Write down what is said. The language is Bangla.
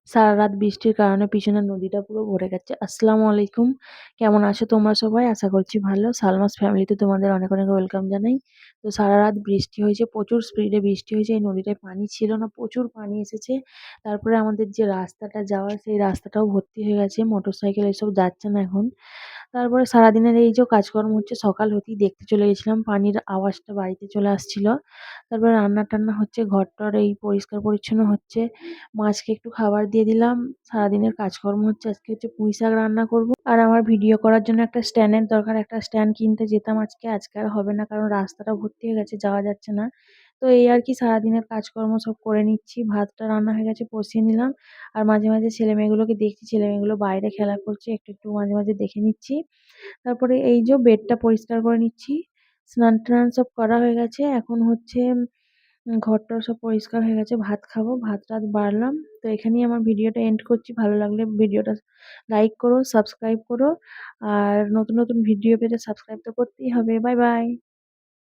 সারারাত বৃষ্টির কারণে পিছনের নদীটা পুরো ভরে গেছে। আসসালামু আলাইকুম। কেমন আছো তোমরা সবাই? আশা করছি ভালো। সালমাস ফ্যামিলিতে তোমাদের অনেক, অনেক ওয়েলকাম জানাই। তো সারারাত বৃষ্টি হয়েছে, প্রচুর স্পিডে বৃষ্টি হয়েছে। এই নদীটায় পানি ছিল না, প্রচুর পানি এসেছে। তারপরে আমাদের যে রাস্তাটা যাওয়ার, সেই রাস্তাটাও ভর্তি হয়ে গেছে। মোটরসাইকেল এসব যাচ্ছে না এখন। তারপরে সারাদিনের এই যে কাজকর্ম হচ্ছে, সকাল হতেই দেখতে চলে গেছিলাম। পানির আওয়াজটা বাড়িতে চলে আসছিল। তারপরে রান্না-টান্না হচ্ছে, ঘর-টর এই পরিষ্কার পরিচ্ছন্ন হচ্ছে। মাছকে একটু খাবার দিয়ে দিলাম। সারাদিনের কাজকর্ম হচ্ছে। আজকে হচ্ছে পুঁইশাক রান্না করব। আর আমার ভিডিও করার জন্য একটা স্ট্যান্ডের দরকার। একটা স্ট্যান্ড কিনতে যেতাম আজকে। আজকে আর হবে না, কারণ রাস্তাটা ভর্তি হয়ে গেছে, যাওয়া যাচ্ছে না। তো এই আর কি, সারাদিনের কাজকর্ম সব করে নিচ্ছি। ভাতটা রান্না হয়ে গেছে, বসিয়ে নিলাম। আর মাঝে, মাঝে ছেলেমেয়েগুলোকে দেখছি। ছেলেমেয়েগুলো বাইরে খেলা করছে। একটু, একটু মাঝে, মাঝে দেখে নিচ্ছি। তারপরে এই যে বেডটা পরিষ্কার করে নিচ্ছি। স্নান-টান সব করা হয়ে গেছে। এখন হচ্ছে ঘর-টর সব পরিষ্কার হয়ে গেছে। ভাত খাবো। ভাত-টাত বাড়লাম। তো এখানেই আমার ভিডিওটা এন্ড করছি। ভালো লাগলে ভিডিওটা লাইক করো, সাবস্ক্রাইব করো। আর নতুন, নতুন ভিডিও পেতে সাবস্ক্রাইব তো করতেই হবে। Bye, by.